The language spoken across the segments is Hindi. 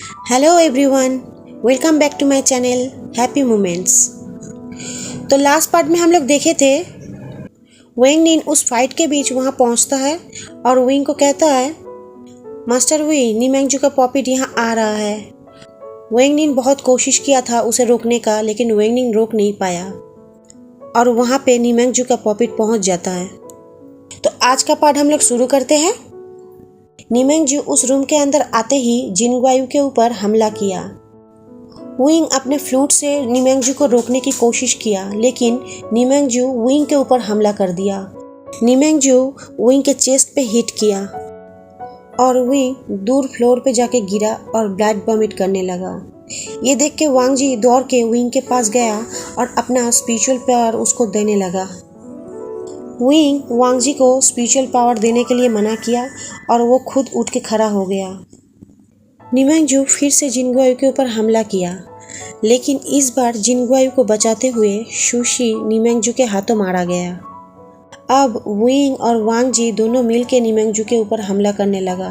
Hello everyone, welcome back to my channel happy moments. तो लास्ट पार्ट में हम लोग देखे थे वेंग निन उस फाइट के बीच वहाँ पहुँचता है और विंग को कहता है मास्टर वी, नीमेंगजू का पॉपिट यहाँ आ रहा है। वेंग निन बहुत कोशिश किया था उसे रोकने का, लेकिन वेंग निन रोक नहीं पाया और वहाँ पे नीमेंगजू का पॉपिट पहुँच जाता है। तो आज का पार्ट हम लोग शुरू करते हैं। नीमेंगजू उस रूम के अंदर आते ही जिनग्वायू के ऊपर हमला किया। विंग अपने फ्लूट से नीमेंगजू को रोकने की कोशिश किया, लेकिन नीमेंगजू विंग के ऊपर हमला कर दिया। नीमेंगजू विंग के चेस्ट पे हिट किया और विंग दूर फ्लोर पे जाके गिरा और ब्लड वॉमिट करने लगा। ये देख के वांग जी दौड़ के विंग के पास गया और अपना स्पिरिचुअल पावर उसको देने लगा। विंग वांग जी को स्पिरिचुअल पावर देने के लिए मना किया और वो खुद उठ के खड़ा हो गया। नीमेंगजू फिर से जिनग्वायू के ऊपर हमला किया, लेकिन इस बार जिनग्वायू को बचाते हुए शुशी नीमेंगजू के हाथों मारा गया। अब विंग और वांग जी दोनों मिल के नीमेंगजू के ऊपर हमला करने लगा,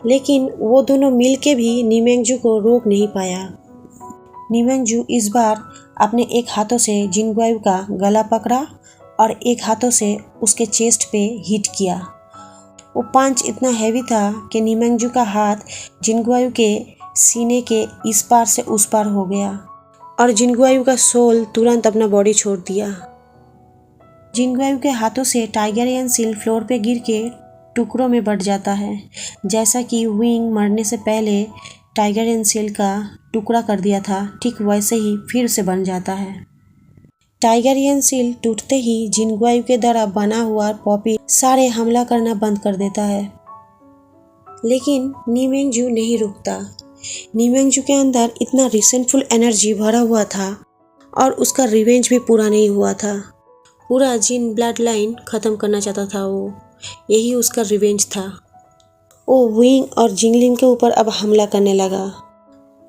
लेकिन वो दोनों मिल के भी नीमेंगजू को रोक नहीं पाया। नीमेंगजू इस बार अपने एक हाथों से जिनग्वायू का गला पकड़ा और एक हाथों से उसके चेस्ट पे हिट किया। वो पंच इतना हैवी था कि नीमेंगजू का हाथ जिनग्वायू के सीने के इस पार से उस पार हो गया और जिनग्वायू का सोल तुरंत अपना बॉडी छोड़ दिया। जिनग्वायू के हाथों से टाइगरियन सील फ्लोर पे गिर के टुकड़ों में बट जाता है, जैसा कि विंग मरने से पहले टाइगरियन सील का टुकड़ा कर दिया था, ठीक वैसे ही फिर से बन जाता है। टाइगरियन सील टूटते ही जिनग्वायू के द्वारा बना हुआ पॉपी सारे हमला करना बंद कर देता है, लेकिन नीमेंगजू नहीं रुकता। नीमेंगजू के अंदर इतना रिसेंटफुल एनर्जी भरा हुआ था और उसका रिवेंज भी पूरा नहीं हुआ था। पूरा जिन ब्लड लाइन ख़त्म करना चाहता था वो, यही उसका रिवेंज था। वो विंग और जिंगलिन के ऊपर अब हमला करने लगा,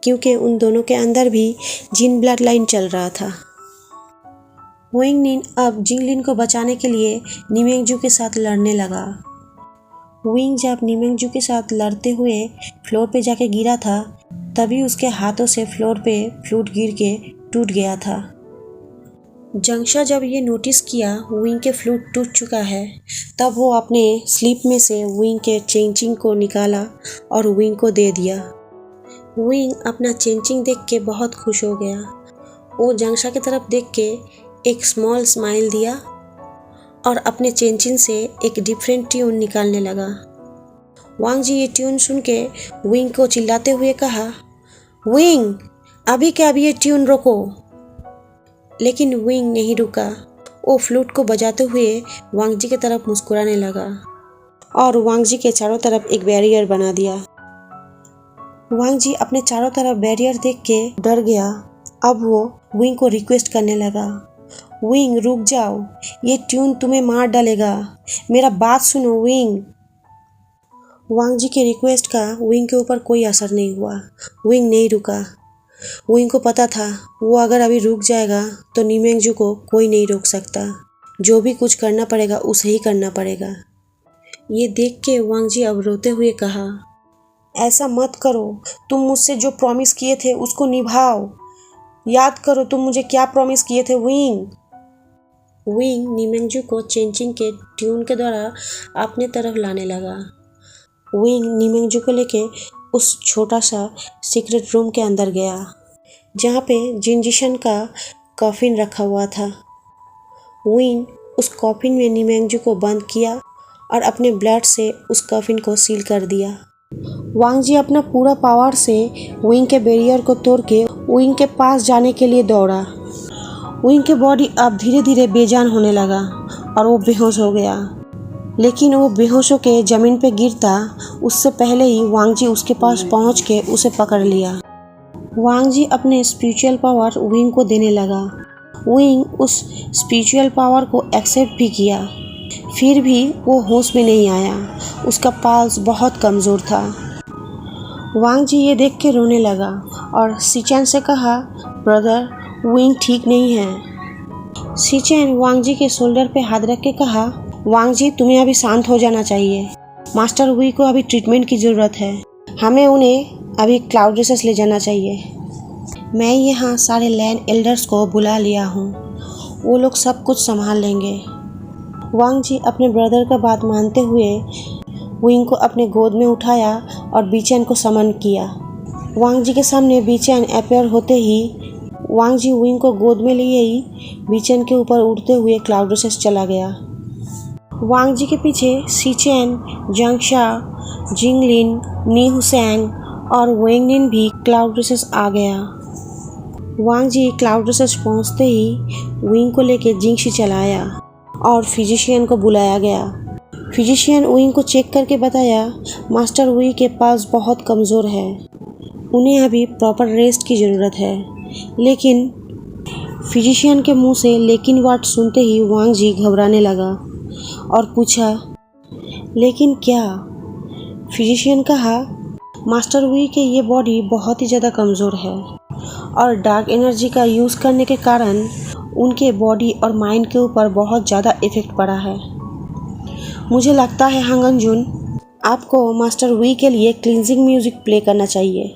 क्योंकि उन दोनों के अंदर भी जिन ब्लड लाइन चल रहा था। वेंग निन अब जिंगलिन को बचाने के लिए नीमेंगजू के साथ लड़ने लगा। विंग जब नीमेंगजू के साथ लड़ते हुए फ्लोर पे जाके गिरा था, तभी उसके हाथों से फ्लोर पे फ्लूट गिर के टूट गया था। जंगशा जब ये नोटिस किया विंग के फ्लूट टूट चुका है, तब वो अपने स्लीप में से विंग के चेंचिंग को निकाला और विंग को दे दिया। विंग अपना चेंचिंग देख के बहुत खुश हो गया। वो जंगशा की तरफ देख के एक स्मॉल स्माइल दिया और अपने चेंचिन से एक डिफरेंट ट्यून निकालने लगा। वांग जी ये ट्यून सुन के विंग को चिल्लाते हुए कहा, विंग अभी के अभी ये ट्यून रोको। लेकिन विंग नहीं रुका। वो फ्लूट को बजाते हुए वांग जी की तरफ मुस्कुराने लगा और वांग जी के चारों तरफ एक बैरियर बना दिया। वांग जी अपने चारों तरफ बैरियर देख के डर गया। अब वो विंग को रिक्वेस्ट करने लगा, विंग रुक जाओ, ये ट्यून तुम्हें मार डालेगा, मेरा बात सुनो विंग। वांग जी के रिक्वेस्ट का विंग के ऊपर कोई असर नहीं हुआ। विंग नहीं रुका। विंग को पता था वो अगर अभी रुक जाएगा तो नीमेंगजू को कोई नहीं रोक सकता। जो भी कुछ करना पड़ेगा उसे ही करना पड़ेगा। ये देख के वांग जी अब रोते हुए कहा, ऐसा मत करो, तुम मुझसे जो प्रॉमिस किए थे उसको निभाओ। याद करो तुम मुझे क्या प्रॉमिस किए थे विंग। विंग नीमेंगजू को चेंचिंग के ट्यून के द्वारा अपने तरफ लाने लगा। विंग नीमेंगजू को लेके उस छोटा सा सीक्रेट रूम के अंदर गया, जहाँ पे जिनजिशन का कॉफिन रखा हुआ था। विंग उस कॉफिन में नीमेंगजू को बंद किया और अपने ब्लड से उस कॉफिन को सील कर दिया। वांग जी अपना पूरा पावर से विंग के बैरियर को तोड़ के विंग के पास जाने के लिए दौड़ा। विंग के बॉडी अब धीरे धीरे बेजान होने लगा और वो बेहोश हो गया, लेकिन वो बेहोश होकर ज़मीन पे गिरता उससे पहले ही वांग जी उसके पास पहुंच के उसे पकड़ लिया। वांग जी अपने स्पिरिचुअल पावर विंग को देने लगा। विंग उस स्पिरिचुअल पावर को एक्सेप्ट भी किया, फिर भी वो होश में नहीं आया। उसका पल्स बहुत कमज़ोर था। वांग जी ये देख के रोने लगा और सिचेन से कहा, ब्रदर विंग ठीक नहीं है। सिचेन वांग जी के शोल्डर पे हाथ रख के कहा, वांग जी तुम्हें अभी शांत हो जाना चाहिए। मास्टर वी को अभी ट्रीटमेंट की ज़रूरत है। हमें उन्हें अभी क्लाउड रेसेस ले जाना चाहिए। मैं यहाँ सारे लैंड एल्डर्स को बुला लिया हूँ, वो लोग सब कुछ संभाल लेंगे। वांग जी अपने ब्रदर का बात मानते हुए विंग को अपने गोद में उठाया और बीचैन को समन किया। वांग जी के सामने बीचैन अपीयर होते ही वांग जी विंग को गोद में लिए ही बीचैन के ऊपर उड़ते हुए क्लाउड रेसेस चला गया। वांग जी के पीछे सीचैन, जंगशा, जिंगलिन, नी हुसैंग और वेंगनिन भी क्लाउड रेसेस आ गया। वांग जी क्लाउड रेसेस पहुँचते ही विंग को लेके जिंगशी चलाया और फिजिशियन को बुलाया गया। फिजिशियन विंग को चेक करके बताया मास्टर वुई के पल्स बहुत कमज़ोर है, उन्हें अभी प्रॉपर रेस्ट की ज़रूरत है। लेकिन फिजिशियन के मुंह से लेकिन वर्ड सुनते ही वांग जी घबराने लगा और पूछा, लेकिन क्या? फिजिशियन कहा, मास्टर वुई के ये बॉडी बहुत ही ज़्यादा कमज़ोर है और डार्क एनर्जी का यूज़ करने के कारण उनके बॉडी और माइंड के ऊपर बहुत ज़्यादा इफ़ेक्ट पड़ा है। मुझे लगता है हांग अंजुन, आपको मास्टर वुई के लिए क्लींजिंग म्यूज़िक प्ले करना चाहिए।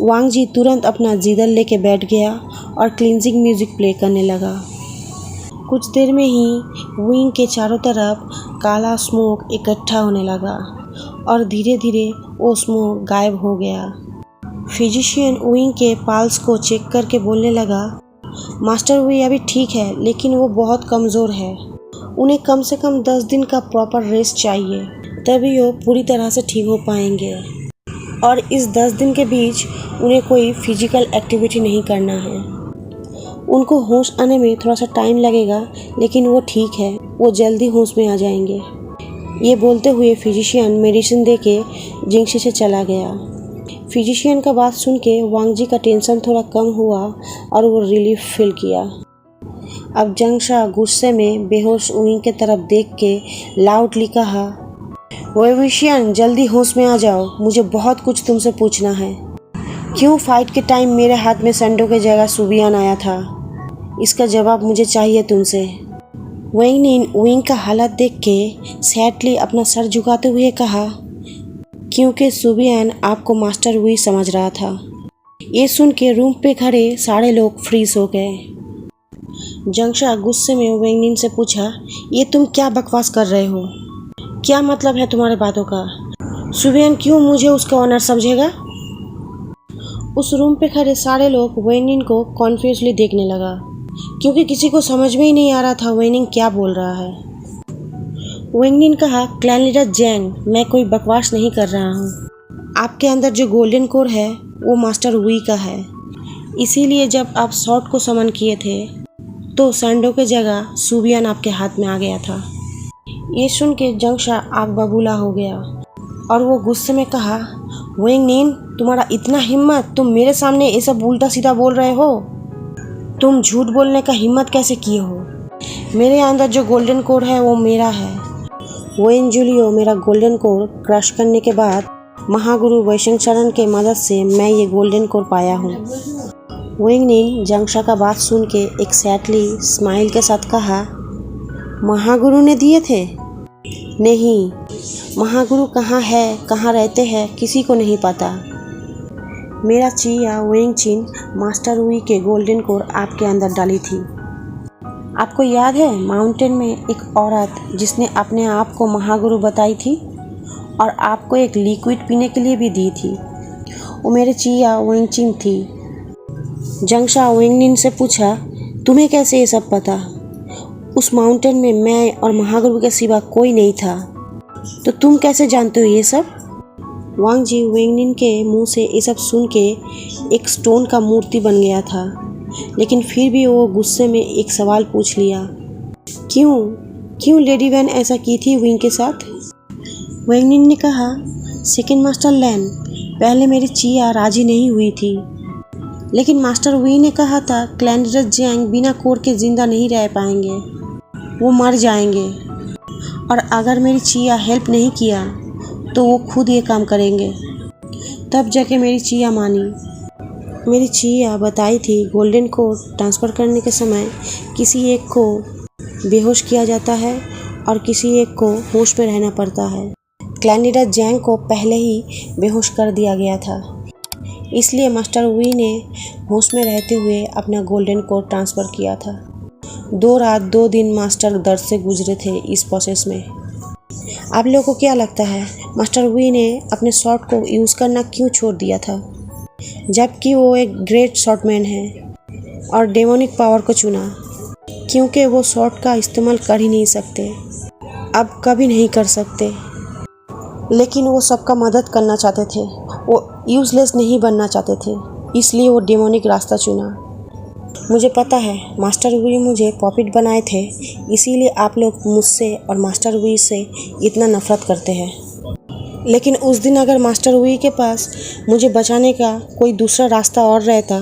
वांग जी तुरंत अपना जीदल लेके बैठ गया और क्लींजिंग म्यूज़िक प्ले करने लगा। कुछ देर में ही विंग के चारों तरफ काला स्मोक इकट्ठा होने लगा और धीरे धीरे वो स्मोक गायब हो गया। फिजिशियन विंग के पल्स को चेक करके बोलने लगा, मास्टर वुई अभी ठीक है, लेकिन वो बहुत कमज़ोर है, उन्हें कम से कम 10 दिन का प्रॉपर रेस्ट चाहिए, तभी वो पूरी तरह से ठीक हो पाएंगे। और इस 10 दिन के बीच उन्हें कोई फिजिकल एक्टिविटी नहीं करना है। उनको होश आने में थोड़ा सा टाइम लगेगा, लेकिन वो ठीक है, वो जल्दी होश में आ जाएंगे। ये बोलते हुए फिजिशियन मेडिसिन देके जिंगशी से चला गया। फिजिशियन का बात सुन के वांग जी का टेंशन थोड़ा कम हुआ और वो रिलीफ फील किया। अब जंगशा गुस्से में बेहोश विंग के तरफ देख के लाउडली कहा, वेविशियन जल्दी होश में आ जाओ, मुझे बहुत कुछ तुमसे पूछना है। क्यों फाइट के टाइम मेरे हाथ में संडो के जगह सुबियान आया था? इसका जवाब मुझे चाहिए तुमसे। वेंगनिन विंग का हालत देख के सैडली अपना सर झुकाते हुए कहा, क्योंकि सुबियान आपको मास्टर वुई समझ रहा था। ये सुन के रूम पे खड़े सारे लोग फ्रीज हो गए। जंगशा गुस्से में वेंगनिन से पूछा, ये तुम क्या बकवास कर रहे हो? क्या मतलब है तुम्हारे बातों का? सुबियान क्यों मुझे उसका ऑनर समझेगा? उस रूम पे खड़े सारे लोग वेंगनिन को कॉन्फ्यूजली देखने लगा, क्योंकि किसी को समझ में ही नहीं आ रहा था वेंगनिन क्या बोल रहा है। वेंगनिन कहा, क्लैन लीडर जैंग, मैं कोई बकवास नहीं कर रहा हूँ। आपके अंदर जो गोल्डन कोर है वो मास्टर वुई का है, इसीलिए जब आप शॉर्ट को समन किए थे तो संडो के जगह सुबियान आपके हाथ में आ गया था। ये सुन के जंगशा आग बबूला हो गया और वो गुस्से में कहा, वेंगनिन तुम्हारा इतना हिम्मत, तुम मेरे सामने ये सब उल्टा सीधा बोल रहे हो? तुम झूठ बोलने का हिम्मत कैसे किए हो? मेरे अंदर जो गोल्डन कोर है वो मेरा है। वेन जूलियो मेरा गोल्डन कोर क्रश करने के बाद महागुरु वैशंग के मदद से मैं ये गोल्डन कोर पाया हूँ। वेंगनिन जंगशा का बात सुन के एक सैडली स्माइल के साथ कहा, महागुरु ने दिए थे? नहीं, महागुरु कहाँ है, कहाँ रहते हैं, किसी को नहीं पता। मेरा चिया वेंगचिन मास्टर वुई के गोल्डन कोर आपके अंदर डाली थी। आपको याद है माउंटेन में एक औरत जिसने अपने आप को महागुरु बताई थी और आपको एक लिक्विड पीने के लिए भी दी थी? वो मेरे चिया वेंगचिन थी। जंगशा वेंगनिन से पूछा, तुम्हें कैसे ये सब पता? उस माउंटेन में मैं और महागुरु के सिवा कोई नहीं था, तो तुम कैसे जानते हो ये सब? वांग जी वेंगनिन के मुंह से ये सब सुन के एक स्टोन का मूर्ति बन गया था, लेकिन फिर भी वो गुस्से में एक सवाल पूछ लिया, क्यों लेडी वैन ऐसा की थी विंग के साथ? वेंगनिन ने कहा, सेकेंड मास्टर लैन, पहले मेरी चिया राजी नहीं हुई थी, लेकिन मास्टर वुई ने कहा था क्लैन लीडर जैंग बिना कोर के जिंदा नहीं रह पाएंगे, वो मर जाएंगे, और अगर मेरी चिया हेल्प नहीं किया तो वो खुद ये काम करेंगे। तब जाके मेरी चिया मानी। मेरी चिया बताई थी गोल्डन कोर ट्रांसफ़र करने के समय किसी एक को बेहोश किया जाता है और किसी एक को होश में रहना पड़ता है। कैंडिडेट जैंग को पहले ही बेहोश कर दिया गया था। इसलिए मास्टर वी ने होश में रहते हुए अपना गोल्डन कोड ट्रांसफ़र किया था। 2 रात 2 दिन मास्टर दर्द से गुजरे थे इस प्रोसेस में। आप लोगों को क्या लगता है मास्टर वी ने अपने शॉट को यूज़ करना क्यों छोड़ दिया था, जबकि वो एक ग्रेट शॉटमैन है और डेमोनिक पावर को चुना? क्योंकि वो शॉट का इस्तेमाल कर ही नहीं सकते, अब कभी नहीं कर सकते। लेकिन वो सबका मदद करना चाहते थे, वो यूज़लेस नहीं बनना चाहते थे, इसलिए वो डेमोनिक रास्ता चुना। मुझे पता है मास्टर वी मुझे पॉपिट बनाए थे, इसीलिए आप लोग मुझसे और मास्टर वी से इतना नफ़रत करते हैं। लेकिन उस दिन अगर मास्टर वी के पास मुझे बचाने का कोई दूसरा रास्ता और रहता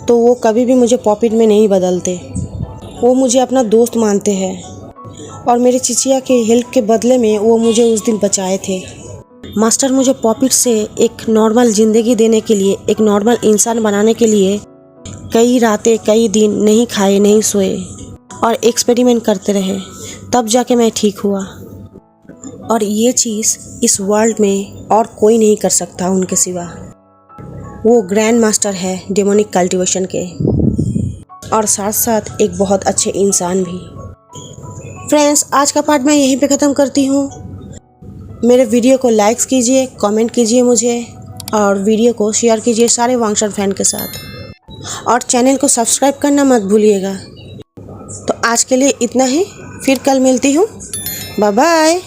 तो वो कभी भी मुझे पॉपिट में नहीं बदलते। वो मुझे अपना दोस्त मानते हैं और मेरे चिचिया के हेल्प के बदले में वो मुझे उस दिन बचाए थे। मास्टर मुझे पॉपिट से एक नॉर्मल ज़िंदगी देने के लिए, एक नॉर्मल इंसान बनाने के लिए कई रातें कई दिन नहीं खाए नहीं सोए और एक्सपेरिमेंट करते रहे, तब जाके मैं ठीक हुआ। और ये चीज़ इस वर्ल्ड में और कोई नहीं कर सकता उनके सिवा। वो ग्रैंड मास्टर है डेमोनिक कल्टीवेशन के और साथ साथ एक बहुत अच्छे इंसान भी। फ्रेंड्स, आज का पार्ट मैं यहीं पे ख़त्म करती हूँ। मेरे वीडियो को लाइक्स कीजिए, कमेंट कीजिए मुझे और वीडियो को शेयर कीजिए सारे वांगशर फैन के साथ और चैनल को सब्सक्राइब करना मत भूलिएगा। तो आज के लिए इतना ही, फिर कल मिलती हूँ। Bye bye.